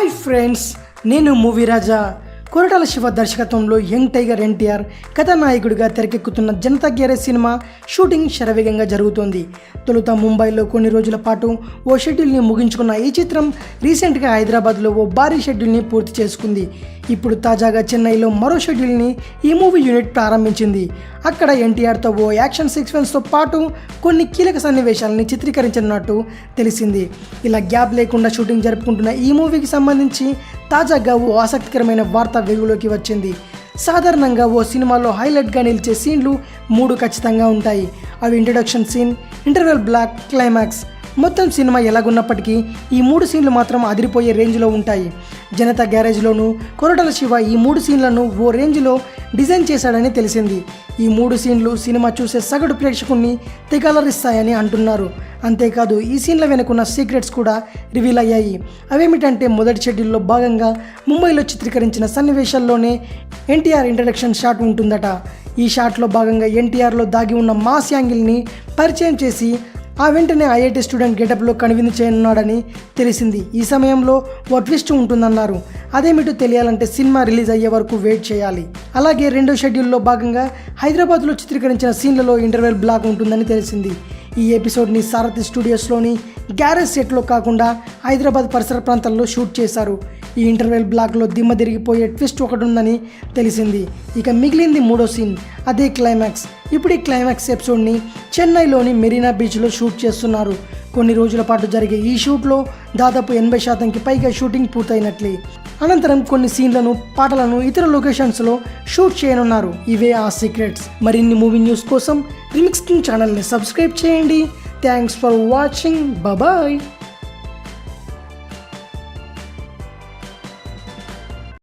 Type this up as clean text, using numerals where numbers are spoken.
Hi friends, నేను movie రాజా. కొరటాల శివ దర్శకత్వంలో young tiger NTR కథానాయకుడిగా తెరకెక్కుతున్న జనతా గ్యారేజ్ సినిమా షూటింగ్ శరవేగంగా జరుగుతోంది. తొలుత ముంబైలో కొన్ని రోజుల పాటు ఓ షెడ్యూల్ని ముగించుకున్న ఈ చిత్రం రీసెంట్గా హైదరాబాద్లో ఓ భారీ షెడ్యూల్ని పూర్తి చేసుకుంది. ఇప్పుడు తాజాగా చెన్నైలో మరో షెడ్యూల్ని ఈ మూవీ యూనిట్ ప్రారంభించింది. అక్కడ ఎన్టీఆర్తో ఓ యాక్షన్ సీక్వెన్స్తో పాటు కొన్ని కీలక సన్నివేశాలని చిత్రీకరించనున్నట్టు తెలిసింది. ఇలా గ్యాప్ లేకుండా షూటింగ్ జరుపుకుంటున్న ఈ మూవీకి సంబంధించి తాజాగా ఓ ఆసక్తికరమైన వార్త వెలుగులోకి వచ్చింది. సాధారణంగా ఓ సినిమాలో హైలైట్గా నిలిచే సీన్లు 3 ఖచ్చితంగా ఉంటాయి. అవి introduction scene, interval block, climax. మొత్తం సినిమా ఎలాగున్నప్పటికీ ఈ 3 సీన్లు మాత్రం అదిరిపోయే రేంజ్లో ఉంటాయి. జనతా గ్యారేజ్లోనూ కొరటాల శివ ఈ 3 సీన్లను ఓ రేంజ్లో డిజైన్ చేశాడని తెలిసింది. ఈ 3 సీన్లు సినిమా చూసే సగటు ప్రేక్షకుణ్ణి తెగలరిస్తాయని అంటున్నారు. అంతేకాదు ఈ సీన్ల వెనుకున్న సీక్రెట్స్ కూడా రివీల్ అయ్యాయి. అవేమిటంటే, మొదటి షెడ్యూల్లో భాగంగా ముంబైలో చిత్రీకరించిన సన్నివేశాల్లోనే ఎన్టీఆర్ ఇంట్రడక్షన్ షాట్ ఉంటుందట. ఈ షాట్లో భాగంగా ఎన్టీఆర్లో దాగి ఉన్న మాస్ యాంగిల్ని పరిచయం చేసి ఆ వెంటనే ఐఐటీ స్టూడెంట్ గెటప్లో కనువిందు చేయనున్నాడని తెలిసింది. ఈ సమయంలో ఓ ట్విస్ట్ ఉంటుందన్నారు. అదేమిటో తెలియాలంటే సినిమా రిలీజ్ అయ్యే వరకు వెయిట్ చేయాలి. అలాగే రెండో షెడ్యూల్లో భాగంగా హైదరాబాద్లో చిత్రీకరించిన సీన్లలో ఇంటర్వెల్ బ్లాక్ ఉంటుందని తెలిసింది. ఈ ఎపిసోడ్ని సారథి స్టూడియోస్లోని గ్యారేజ్ సెట్లో కాకుండా హైదరాబాద్ పరిసర ప్రాంతాల్లో షూట్ చేశారు. ఈ ఇంటర్వెల్ బ్లాక్లో దిమ్మ తిరిగిపోయే ట్విస్ట్ ఒకటి ఉందని తెలిసింది. ఇక మిగిలింది 3వ సీన్, అదే క్లైమాక్స్. ఇప్పుడు ఈ క్లైమాక్స్ ఎపిసోడ్ని చెన్నైలోని మెరీనా బీచ్లో షూట్ చేస్తున్నారు. కొన్ని రోజుల పాటు జరిగే ఈ షూట్లో దాదాపు 80% పైగా షూటింగ్ పూర్తయినట్లే. అనంతరం కొన్ని సీన్లను, పాటలను ఇతర లొకేషన్స్లో షూట్ చేయనున్నారు. ఇవే ఆ సీక్రెట్స్. మరిన్ని మూవీ న్యూస్ కోసం రిమిక్స్ కింగ్ ఛానల్ని సబ్స్క్రైబ్ చేయండి. Thanks for watching. బాయ్.